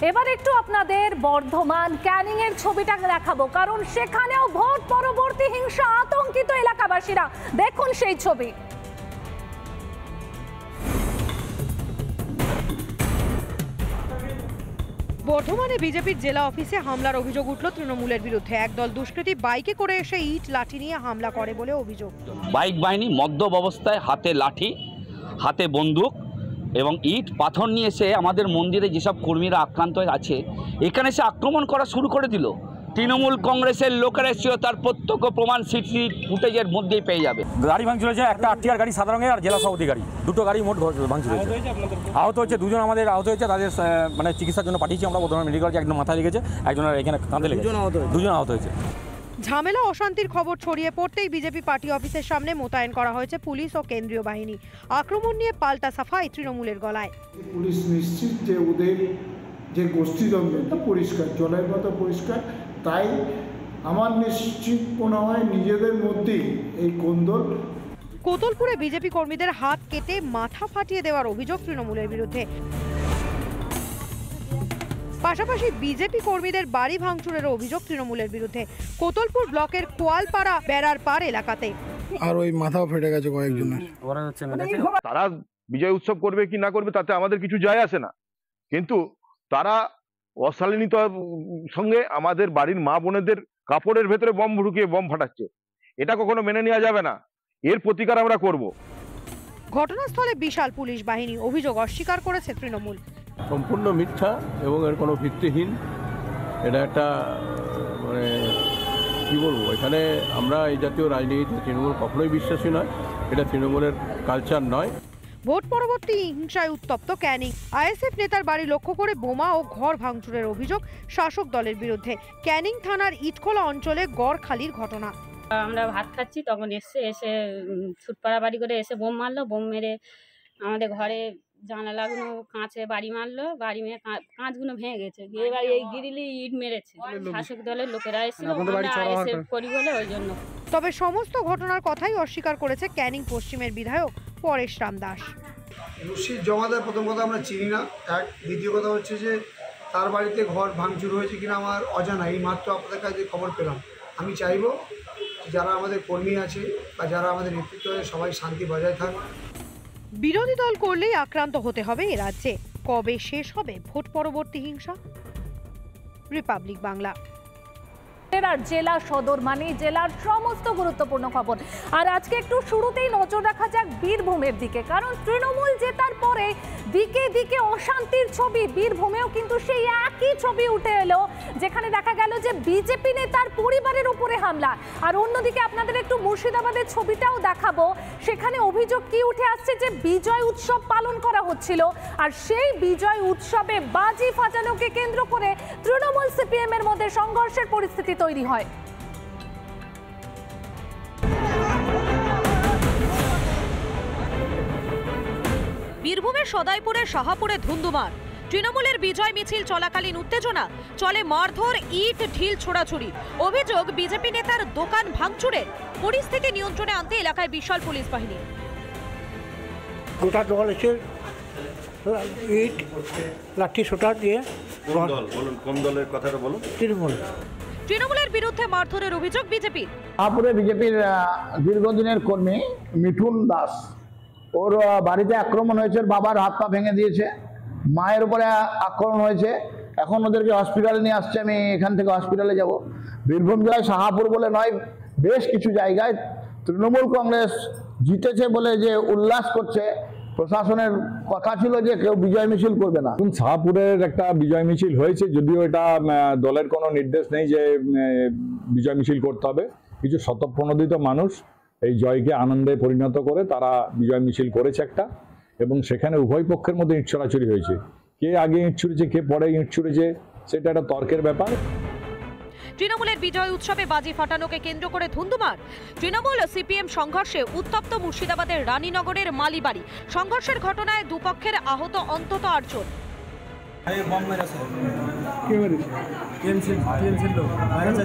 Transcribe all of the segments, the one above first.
এবার একটু আপনাদের বর্ধমান ক্যানিং এর ছবিটা দেখাবো, কারণ সেখানেও ভোট পরবর্তী হিংসা আতঙ্কিত এলাকাবাসীরা। দেখুন সেই ছবি। বর্ধমানে বিজেপির জেলা অফিসে হামলার অভিযোগ উঠল তৃণমূলের বিরুদ্ধে। একদল দুষ্কৃতী বাইকে করে এসে ইট লাঠি নিয়ে হামলা করে বলে অভিযোগ। বাইক বাহিনী মদ্যপ অবস্থায় হাতে লাঠি, হাতে বন্দুক এবং ইট পাথর নিয়ে এসে আমাদের মন্দিরে যেসব কর্মীরা আক্রান্ত আছে এখানে এসে আক্রমণ করা শুরু করে দিল। তৃণমূল কংগ্রেসের লোকেরা ছিল, তার প্রত্যক্ষ প্রমাণ সিসি ফুটেজের মধ্যেই পেয়ে যাবে। গাড়ি ভাঙচুর হয়েছে, একটা আরটিআর গাড়ি সাদা রঙের আর জেলা সভাপতি গাড়ি, দুটো গাড়ি মোট ভাঙচুর হয়েছে। আহত হয়েছে দুজন, আমাদের আহত হয়েছে, তাদের মানে চিকিৎসার জন্য পাঠিয়েছি আমরা বর্ধমান মেডিকেল কলেজে। একদম মাথায় লেগেছে, একজনের এখানে কাঁধে লেগেছে, দুজন আহত হয়েছে। ঝামেলা অশান্তির খবর ছড়িয়ে পড়তেই বিজেপি পার্টি অফিসের সামনে মোতায়েন করা হয়েছে পুলিশ ও কেন্দ্রীয় বাহিনী। আক্রমণ নিয়ে পাল্টা সাফাই তৃণমূলের গলায়। পুলিশ নিশ্চিত যে ওদের যে গোষ্ঠীদ্বন্দ্বটা পরিষ্কার, জলের মতো পরিষ্কার, তাই আমার নিশ্চিত মনে হয় নিজেদের মধ্যেই এই কোন্দল। কোতলপুরে বিজেপি কর্মীদের হাত কেটে মাথা ফাটিয়ে দেওয়ার অভিযোগ তৃণমূলের বিরুদ্ধে। পাশাপাশি বিজেপি কর্মীদের বাড়ি ভাঙচুরের অভিযোগ তৃণমূলের বিরুদ্ধে কোতলপুর ব্লকের কোয়ালপাড়া বেড়ার পার এলাকাতে। আর ওই মাথাও ফেটে গেছে কয়েকজনের। তারা বিজয় উৎসব করবে কি না করবে তাতে আমাদের কিছু যায় আসে না, কিন্তু তারা অশালীনতার সঙ্গে আমাদের বাড়ির মা বোনেদের কাপড়ের ভেতরে বম ঢুকিয়ে বম ফাটাচ্ছে। এটা কখনো মেনে নেওয়া যাবে না, এর প্রতিকার আমরা করব। ঘটনাস্থলে বিশাল পুলিশ বাহিনী। অভিযোগ অস্বীকার করেছে তৃণমূল। সম্পূর্ণ মিথ্যা এবং এর কোনো ভিত্তিহীন। এটা একটা মানে কি বলবো, এখানে আমরা এই জাতীয় রাজনীতিতে তৃণমূল কখনোই বিশ্বাসী নয়, এটা তৃণমূলের কালচার নয়। ভোট পরবর্তী হিংসায় উত্তপ্ত ক্যানিং। আইএসএফ নেতার বাড়ি লক্ষ্য করে বোমা ও ঘর ভাঙচুরের অভিযোগ শাসক দলের বিরুদ্ধে। ক্যানিং থানার ইটখোলা অঞ্চলে গড়খালির ঘটনা। আমরা ভাত খাচ্ছি, তখন এসে ছুটপাড়া বাড়ি করে এসে বোম মারলো। বোম মেরে আমাদের ঘরে জানালাগুলো কাঁচে বাড়ি মারলো, বাড়ি মেরে কাঁচগুলো ভেঙে গেছে। এবার এই গিরিলি ইট মেরেছে। শাসক দলের লোকেরা এসেছিল, এসে করি বলে ওই জন্য। তবে সমস্ত ঘটনার কথাই অস্বীকার করেছে ক্যানিং পশ্চিমের বিধায়ক পরেশ রাম দাস। রশিদ জমাদার প্রথম কথা আমরা চিনি না, এক। দ্বিতীয় কথা হচ্ছে যে তার বাড়িতে ঘর ভাঙচুর হয়েছে কিনা আমার অজানা। এই মাত্র আপনাদের কাছে খবর পেলাম। আমি চাইব যারা আমাদের কর্মী আছে বা যারা আমাদের নেতৃত্ব আছে সবাই শান্তি বজায় থাক। বিরোধী দল করলেই আক্রান্ত হতে হবে এ রাজ্যে। কবে শেষ হবে ভোট পরবর্তী হিংসা? রিপাবলিক বাংলা। আর জেলা সদর মানে জেলার সমস্ত গুরুত্বপূর্ণ খবর। আর আজকে একটু শুরুতেই নজর রাখা যাক বীরভূমের দিকে, কারণ তৃণমূল জেতার পরে দিকে দিকে অশান্তির ছবি। বীরভূমেও কিন্তু সেই একই ছবি উঠে এলো, যেখানে দেখা গেল যে বিজেপি নেতার পরিবারের উপরে হামলা। আর অন্যদিকে আপনাদের একটু মুর্শিদাবাদের ছবিটাও দেখাবো। সেখানে অভিযোগ কি উঠে আসছে যে বিজয় উৎসব পালন করা হচ্ছিল, আর সেই বিজয় উৎসবে বাজি ফাটানোকে কেন্দ্র করে তৃণমূল সিপিএম এর মধ্যে সংঘর্ষের পরিস্থিতি তৈরি হয়। বীরভূমের সদাইপুরের শাহাপুরে ধুন্ধুমার। তৃণমূলের বিজয় মিছিল চলাকালীন উত্তেজনা, চলে মারধর, ইট ঢিল ছোড়াছুড়ি। অভিযোগ বিজেপি নেতার দোকান ভাঙচুরের। পরিস্থিতি নিয়ন্ত্রণে আনতে এলাকায় বিশাল পুলিশ বাহিনী। গোটা দল এসে ইট লাঠি সোটা দিয়ে। কোন দলের কথাটা বলুন? তৃণমূলের বিরুদ্ধে মারধরের অভিযোগ বিজেপির। তারপরে বিজেপির দীর্ঘদিনের কর্মী মিঠুন দাস, ওর বাড়িতে আক্রমণ হয়েছে, বাবার হাত পা ভেঙে দিয়েছে, মায়ের উপরে আক্রমণ হয়েছে। এখন ওদেরকে হসপিটালে নিয়ে আসছে, আমি এখান থেকে হসপিটালে যাব। বীরভূম জেলায় শাহাপুর বলে নয়, বেশ কিছু জায়গায় তৃণমূল কংগ্রেস জিতেছে বলে যে উল্লাস করছে। প্রশাসনের কথা ছিল যে কেউ বিজয় মিছিল করবে না। শাহপুরের একটা বিজয় মিছিল হয়েছে, যদিও এটা দলের কোনো নির্দেশ নেই যে বিজয় মিছিল করতে হবে। কিছু স্বতঃপ্রণোদিত মানুষ এই জয়কে আনন্দে পরিণত করে তারা বিজয় মিছিল করেছে একটা, এবং সেখানে উভয় পক্ষের মধ্যে ইট ছোড়াছুড়ি হয়েছে। কে আগে ইট ছুড়েছে, কে পরে ইট ছুড়েছে, সেটা একটা তর্কের ব্যাপার। তৃণমূলের বিজয় উৎসবে বাজি ফাটানোকে কেন্দ্র করে ধুন্ধুমার। তৃণমূল সিপিএম সংঘর্ষে উত্তপ্ত মুর্শিদাবাদের রানীনগরের মালিবাড়ি। সংঘর্ষের ঘটনায় দুপক্ষের আহত অন্তত 8 জন।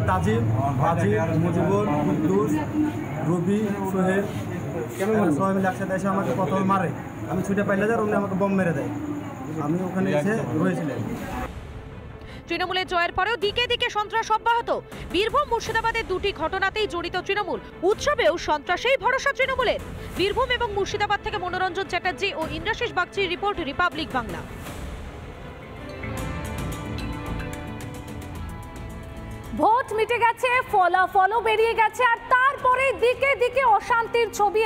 তাজিম, মুজিবুর, কুদ্দুস, রবি, সোহেল, সবাই মিলে একসাথে এসে আমাকে প্রথমে মারে। আমি ছুটে পাইলে যার উনি আমাকে বম মেরে দেয়। আমি ওখানে এসে রয়েছিলাম। তৃণমূলের জয়ের পরেও দিকে দিকে সন্ত্রাস অব্যাহত। বীরভূম মুর্শিদাবাদের দুটি ঘটনাতেই জড়িত তৃণমূল। উৎসবেও সন্ত্রাসেই ভরসা তৃণমূলের। বীরভূম এবং মুর্শিদাবাদ থেকে মনোরঞ্জন চ্যাটার্জি ও ইন্দ্রাশিস বাগচির রিপোর্ট, রিপাবলিক বাংলা। ভোট মিটে গেছে, ফলাফলও বেরিয়ে গেছে, আর তারপরে দিকে দিকে অশান্তির ছবি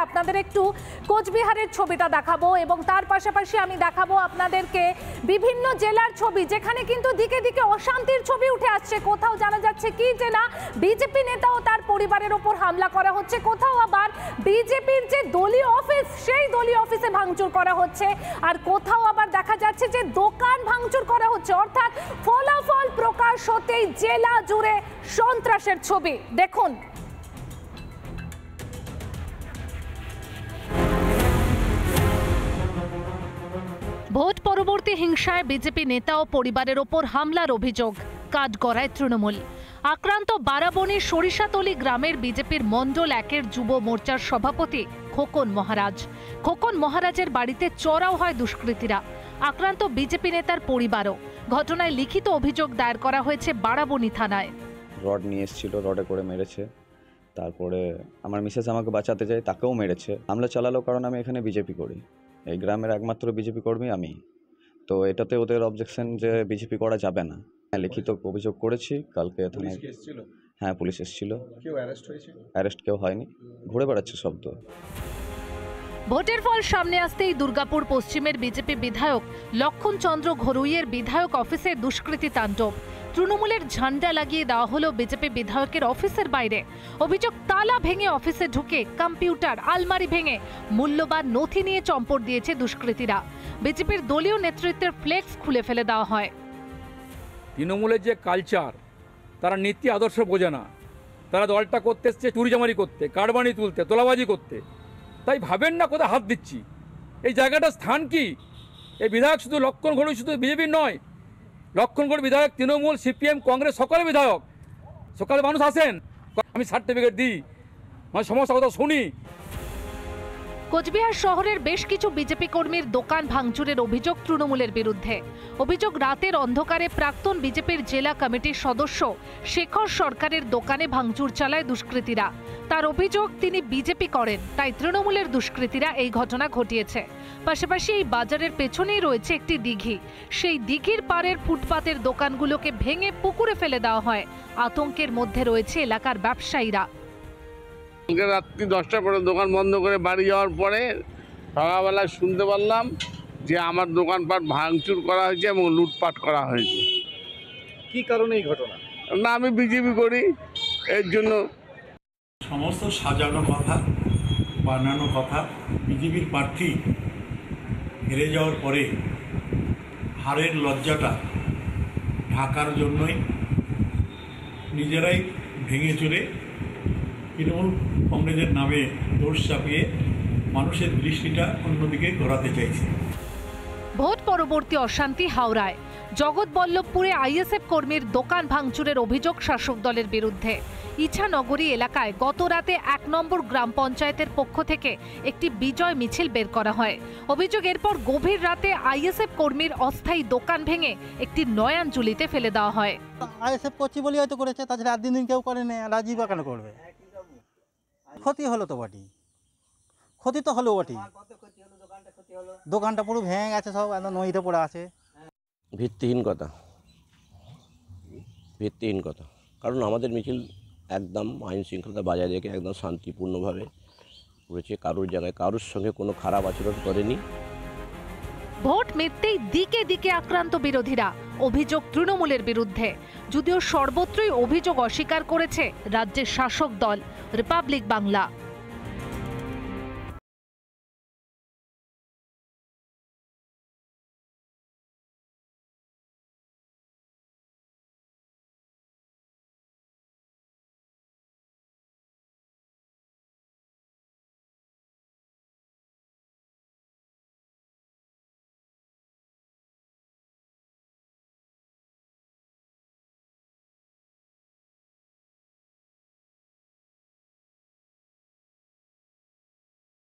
আপনাদের একটু কোচবিহারের ছবিটা দেখাবো, এবং তার পাশাপাশি আমি দেখাবো আপনাদেরকে বিভিন্ন জেলার ছবি, যেখানে কিন্তু দিকে দিকে অশান্তির ছবি উঠে আসছে। কোথাও জানা যাচ্ছে কি যে না বিজেপি নেতা ও তার পরিবারের ওপর হামলা করা হচ্ছে, কোথাও আবার বিজেপির যে দলীয় অফিস সেই দলীয় অফিসে ভাঙচুর করা হচ্ছে, আর কোথাও আবার দেখা যাচ্ছে যে দোকান ভাঙচুর করা হচ্ছে। অর্থাৎ ফলাফল প্রকাশ হতেই জেলা জুড়ে সন্ত্রাসের ছবি দেখুন। ভোট পরবর্তী হিংসায় বিজেপি নেতা ও পরিবারের ওপর হামলার অভিযোগ কাঠগড়ায় তৃণমূল। আক্রান্ত বারাবণীর সরিষাতলি গ্রামের বিজেপির মণ্ডল 1-এর যুব মোর্চার সভাপতি খোকন মহারাজ। খোকন মহারাজের বাড়িতে চড়াও হয় দুষ্কৃতীরা। আক্রান্ত বিজেপি নেতার পরিবারও। ঘটনায় লিখিত অভিযোগ দায়ের করা হয়েছে বারাবণী থানায়। রড নিয়ে এসেছিল, রডে করে মেরেছে। তারপরে আমার মিসেস আমাকে বাঁচাতে যায়, তাকেও মেরেছে। হামলা চালালো কারণ আমি এখানে বিজেপি করি, এই গ্রামের একমাত্র বিজেপি কর্মী আমি। তো এটাতে ওদের অবজেকশন যে বিজেপি করা যাবে না। লিখিত অভিযোগ করেছি কালকে থানায়। হ্যাঁ, পুলিশ এসেছিল। কেউ অ্যারেস্ট হয়েছে? অ্যারেস্ট কেউ হয়নি, ঘুরে বেড়াচ্ছে শব্দ। ভোটের ফল সামনে আসতেই দুর্গাপুর পশ্চিমের বিজেপি বিধায়ক লক্ষণ চন্দ্র ঘরুইয়ের বিধায়ক অফিসে দুষ্কৃতী তাণ্ডব। তৃণমূলের ঝান্ডা লাগিয়ে দেওয়া হলো বিজেপি বিধায়কের অফিসের বাইরে। অভিযোগ তালা ভেঙে অফিসে ঢুকে কম্পিউটার, আলমারি ভেঙে মূল্যবান নথি নিয়ে চম্পট দিয়েছে দুষ্কৃতীরা। বিজেপির দলীয় নেতৃত্বের ফ্লেক্স খুলে ফেলে দেওয়া হয়। তৃণমূলের যে কালচার, তারা নীতি আদর্শ বোঝে না। তারা দলটা করতে এসছে চুরিজামারি করতে, কারবানি তুলতে, তোলাবাজি করতে। তাই ভাবেন না কোথায় হাত দিচ্ছি। এই জায়গাটার স্থান কি? এই বিধায়ক শুধু লক্ষণ ঘড়ুই শুধু বিজেপির নয়, লক্ষণ ঘড়ুই বিধায়ক তৃণমূল, সিপিএম, কংগ্রেস সকলে বিধায়ক। সকালে মানুষ আসেন, আমি সার্টিফিকেট দিই, মানে সমস্যা কথা শুনি। কোচবিহার শহরের বেশ কিছু বিজেপি কর্মীর দোকান ভাঙচুরের অভিযোগ তৃণমূলের বিরুদ্ধে। অভিযোগ রাতের অন্ধকারে প্রাক্তন বিজেপির জেলা কমিটির সদস্য শেখর সরকারের দোকানে ভাঙচুর চালায় দুষ্কৃতীরা। তার অভিযোগ তিনি বিজেপি করেন, তাই তৃণমূলের দুষ্কৃতীরা এই ঘটনা ঘটিয়েছে। পাশাপাশি এই বাজারের পেছনেই রয়েছে একটি দিঘি। সেই দিঘির পাড়ের ফুটপাতের দোকানগুলোকে ভেঙে পুকুরে ফেলে দেওয়া হয়। আতঙ্কের মধ্যে রয়েছে এলাকার ব্যবসায়ীরা। রাত্রি 10টা করে দোকান বন্ধ করে বাড়ি যাওয়ার পরে সকালবেলায় শুনতে পারলাম যে আমার দোকানপাট ভাঙচুর করা হয়েছে এবং লুটপাট করা হয়েছে। কি কারণে এই ঘটনা? না, আমি বিজেপি করি, এর জন্য। সমস্ত সাজানো কথা, বানানো কথা। বিজেপির প্রার্থী হেরে যাওয়ার পরে হারের লজ্জাটা ঢাকার জন্যই নিজেরাই ভেঙে চলে তৃণমূল কংগ্রেসের নামে দোষ চাপিয়ে মানুষের দৃষ্টিটা অন্যদিকে ঘোরাতে চাইছে। ভোট পরবর্তী অশান্তি হাওড়ায়। জগৎবল্লভপুরে আইএসএফ কর্মীর দোকান ভাঙচুরের অভিযোগ শাসক দলের বিরুদ্ধে। ইছানগরী এলাকায় গত রাতে 1 নম্বর গ্রাম পঞ্চায়েতের পক্ষ থেকে একটি বিজয় মিছিল বের করা হয়। অভিযোগ এরপর গভীর রাতে আইএসএফ কর্মীর অস্থায়ী দোকান ভেঙে একটি নয়াঞ্জলিতে ফেলে দেওয়া হয়। আইএসএফ করছি বলে হয়তো করেছে, তাছাড়া আর দিন কেউ করে না। রাজীব কেন করবে? ক্ষতি হলো তো বটি, ক্ষতি তো হলো বটি। দোকানটা পুরো ভেঙে গেছে, সব একদম নইতে পড়ে আছে। ভিত্তিহীন কথা, ভিত্তিহীন কথা। কারণ আমাদের মিছিল একদম আইন শৃঙ্খলা বজায় রেখে একদম শান্তিপূর্ণভাবে করেছে। কারোর জায়গায় কারোর সঙ্গে কোনো খারাপ আচরণ করেনি। ভোট মিটতেই দিকে দিকে আক্রান্ত বিরোধীরা। অভিযোগ তৃণমূলের বিরুদ্ধে, যদিও সর্বত্রই অভিযোগ অস্বীকার করেছে রাজ্যের শাসক দল। রিপাবলিক বাংলা।